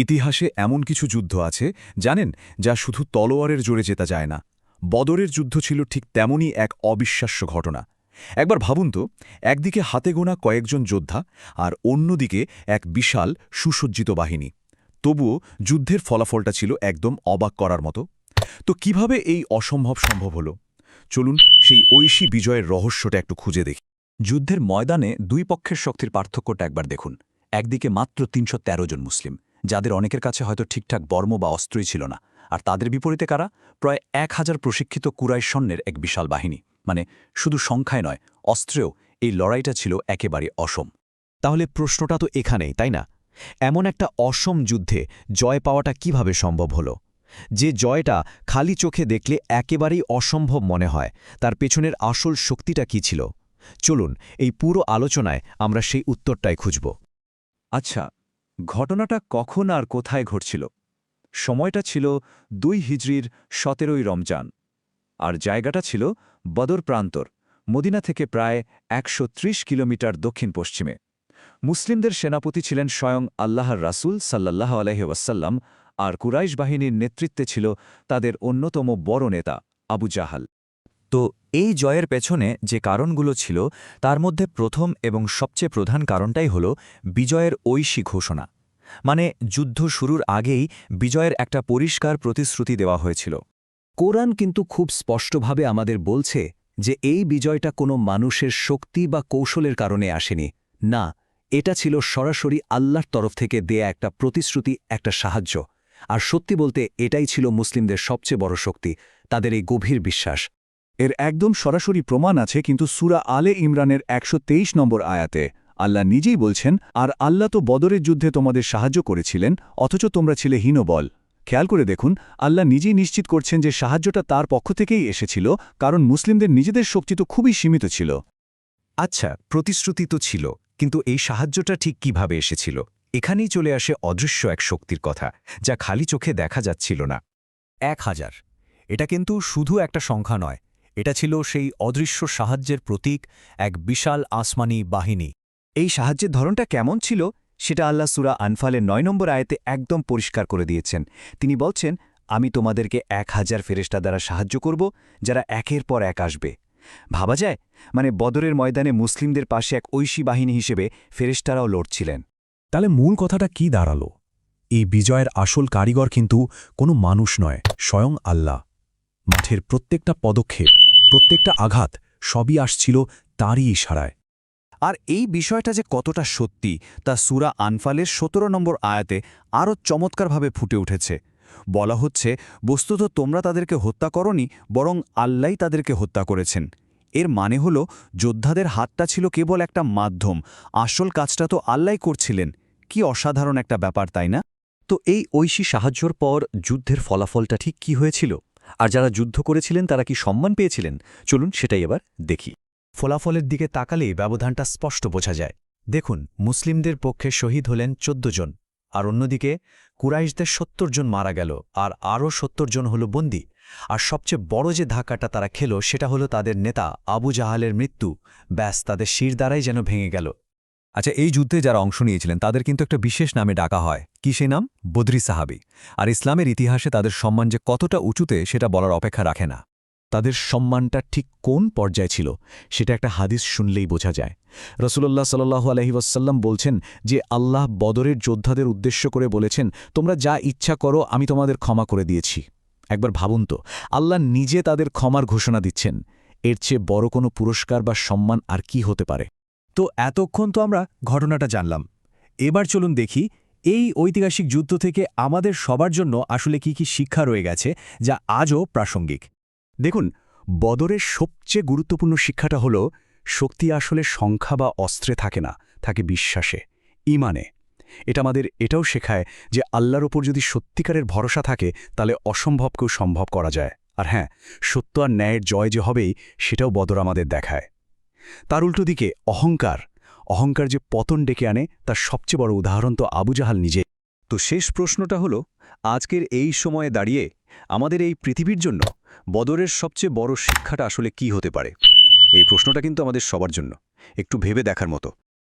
ইতিহাসে এমন কিছু যুদ্ধ আছে জানেন, যা শুধু তলোয়ারের জোরে জেতা যায় না। বদরের যুদ্ধ ছিল ঠিক তেমনই এক অবিশ্বাস্য ঘটনা। একবার ভাবুন তো, একদিকে হাতে গোনা কয়েকজন যোদ্ধা আর অন্যদিকে এক বিশাল সুসজ্জিত বাহিনী। তবুও যুদ্ধের ফলাফলটা ছিল একদম অবাক করার মতো। তো কিভাবে এই অসম্ভব সম্ভব হলো? চলুন সেই ঐশী বিজয়ের রহস্যটা একটু খুঁজে দেখি। যুদ্ধের ময়দানে দুই পক্ষের শক্তির পার্থক্যটা একবার দেখুন। একদিকে মাত্র ৩১৩ জন মুসলিম, যাদের অনেকের কাছে হয়তো ঠিকঠাক বর্ম বা অস্ত্রই ছিল না, আর তাদের বিপরীতে কারা? প্রায় ১,০০০ প্রশিক্ষিত কুরাইশ সৈন্যের এক বিশাল বাহিনী। মানে শুধু সংখ্যায় নয়, অস্ত্রেও এই লড়াইটা ছিল একেবারে অসম। তাহলে প্রশ্নটা তো এখানেই, তাই না? এমন একটা অসম যুদ্ধে জয় পাওয়াটা কিভাবে সম্ভব হলো? যে জয়টা খালি চোখে দেখলে একেবারেই অসম্ভব মনে হয়, তার পেছনের আসল শক্তিটা কি ছিল? চলুন এই পুরো আলোচনায় আমরা সেই উত্তরটাই খুঁজব। আচ্ছা, ঘটনাটা কখন আর কোথায় ঘটছিল? সময়টা ছিল ২ হিজরির ১৭ই রমজান, আর জায়গাটা ছিল বদর প্রান্তর, মদিনা থেকে প্রায় ১৩০ কিলোমিটার দক্ষিণ পশ্চিমে। মুসলিমদের সেনাপতি ছিলেন স্বয়ং আল্লাহর রাসূল সাল্লাল্লাহু আলাইহি ওয়াসাল্লাম, আর কুরাইশ বাহিনীর নেতৃত্বে ছিল তাদের অন্যতম বড় নেতা আবু জাহাল। তো এই জয়ের পেছনে যে কারণগুলো ছিল, তার মধ্যে প্রথম এবং সবচেয়ে প্রধান কারণটাই হল বিজয়ের ঐশী ঘোষণা। মানে যুদ্ধ শুরুর আগেই বিজয়ের একটা পরিষ্কার প্রতিশ্রুতি দেওয়া হয়েছিল। কোরআন কিন্তু খুব স্পষ্টভাবে আমাদের বলছে যে এই বিজয়টা কোনো মানুষের শক্তি বা কৌশলের কারণে আসেনি। না, এটা ছিল সরাসরি আল্লাহর তরফ থেকে দেয়া একটা প্রতিশ্রুতি, একটা সাহায্য। আর সত্যি বলতে এটাই ছিল মুসলিমদের সবচেয়ে বড় শক্তি, তাদের এই গভীর বিশ্বাস। এর একদম সরাসরি প্রমাণ আছে কিন্তু সূরা আলে ইমরানের ১২৩ নম্বর আয়াতে। আল্লাহ নিজেই বলছেন, আর আল্লাহ তো বদরের যুদ্ধে তোমাদের সাহায্য করেছিলেন, অথচ তোমরা ছিলে হীনবল। খেয়াল করে দেখুন, আল্লাহ নিজেই নিশ্চিত করছেন যে সাহায্যটা তার পক্ষ থেকেই এসেছিল, কারণ মুসলিমদের নিজেদের শক্তি তো খুবই সীমিত ছিল। আচ্ছা, প্রতিশ্রুতি তো ছিল, কিন্তু এই সাহায্যটা ঠিক কিভাবে এসেছিল? এখানেই চলে আসে অদৃশ্য এক শক্তির কথা, যা খালি চোখে দেখা যাচ্ছিল না। ১,০০০। এটা কিন্তু শুধু একটা সংখ্যা নয়, এটা ছিল সেই অদৃশ্য সাহায্যের প্রতীক, এক বিশাল আসমানি বাহিনী। এই সাহায্যের ধরনটা কেমন ছিল সেটা আল্লাহ সূরা আনফালের ৯ নম্বর আয়াতে একদম পরিষ্কার করে দিয়েছেন। তিনি বলছেন, আমি তোমাদেরকে ১,০০০ ফেরেশতা দ্বারা সাহায্য করব, যারা একের পর এক আসবে। ভাবা যায়, মানে বদরের ময়দানে মুসলিমদের পাশে এক ঐশী বাহিনী হিসেবে ফেরেশতারাও লড়ছিলেন। তাহলে মূল কথাটা কি দাঁড়ালো? এই বিজয়ের আসল কারিগর কিন্তু কোনো মানুষ নয়, স্বয়ং আল্লাহ। মাঠের প্রত্যেকটা পদক্ষেপ, প্রত্যেকটা আঘাত সবই আসছিল তাঁরই ইশারায়। আর এই বিষয়টা যে কতটা সত্যি, তা সূরা আনফালের ১৭ নম্বর আয়াতে আরও চমৎকারভাবে ফুটে উঠেছে। বলা হচ্ছে, বস্তুত তোমরা তাদেরকে হত্যা করনি, বরং আল্লাহই তাদেরকে হত্যা করেছেন। এর মানে হল, যোদ্ধাদের হাতটা ছিল কেবল একটা মাধ্যম, আসল কাজটা তো আল্লাহই করছিলেন। কি অসাধারণ একটা ব্যাপার, তাই না? তো এই ঐশী সাহায্যর পর যুদ্ধের ফলাফলটা ঠিক কি হয়েছিল? আর যারা যুদ্ধ করেছিলেন তারা কি সম্মান পেয়েছিলেন? চলুন সেটাই এবার দেখি। ফলাফলের দিকে তাকালেই ব্যবধানটা স্পষ্ট বোঝা যায়। দেখুন, মুসলিমদের পক্ষে শহীদ হলেন ১৪ জন, আর অন্যদিকে কুরাইশদের ৭০ জন মারা গেল, আর আরও ৭০ জন হল বন্দী। আর সবচেয়ে বড় যে ধাক্কাটা তারা খেল সেটা হলো তাদের নেতা আবু জাহালের মৃত্যু। ব্যাস, তাদের শির দ্বারাই যেন ভেঙে গেল। আচ্ছা, এই যুদ্ধে যারা অংশ নিয়েছিলেন তাদের কিন্তু একটা বিশেষ নামে ডাকা হয়। কি সেই নাম? বদরি সাহাবি। আর ইসলামের ইতিহাসে তাদের সম্মান যে কতটা উঁচুতে সেটা বলার অপেক্ষা রাখে না। তাদের সম্মানটা ঠিক কোন পর্যায়ে ছিল সেটা একটা হাদিস শুনলেই বোঝা যায়। রাসূলুল্লাহ সাল্লাল্লাহু আলাইহি ওয়াসাল্লাম বলছেন যে আল্লাহ বদরের যোদ্ধাদের উদ্দেশ্য করে বলেছেন, তোমরা যা ইচ্ছা করো আমি তোমাদের ক্ষমা করে দিয়েছি। একবার ভাবুন তো, আল্লাহ নিজে তাদের ক্ষমার ঘোষণা দিচ্ছেন। এর চেয়ে বড় কোনো পুরস্কার বা সম্মান আর কি হতে পারে? তো এতক্ষণ তো আমরা ঘটনাটা জানলাম। এবার চলুন দেখি এই ঐতিহাসিক যুদ্ধ থেকে আমাদের সবার জন্য আসলে কি কি শিক্ষা রয়ে গেছে, যা আজও প্রাসঙ্গিক। দেখুন, বদরের সবচেয়ে গুরুত্বপূর্ণ শিক্ষাটা হল, শক্তি আসলে সংখ্যা বা অস্ত্রে থাকে না, থাকে বিশ্বাসে, ঈমানে। এটা আমাদের এটাও শেখায় যে আল্লাহর ওপর যদি সত্যিকারের ভরসা থাকে, তাহলে অসম্ভবকেও সম্ভব করা যায়। আর হ্যাঁ, সত্য আর ন্যায়ের জয় যে হবেই, সেটাও বদর আমাদের দেখায়। তার উল্টো দিকে অহংকার যে পতন ডেকে আনে, তার সবচেয়ে বড় উদাহরণ তো আবু জাহাল নিজে। তো শেষ প্রশ্নটা হলো, আজকের এই সময়ে দাঁড়িয়ে আমাদের এই পৃথিবীর জন্য বদরের সবচেয়ে বড় শিক্ষাটা আসলে কি হতে পারে? এই প্রশ্নটা কিন্তু আমাদের সবার জন্য একটু ভেবে দেখার মতো।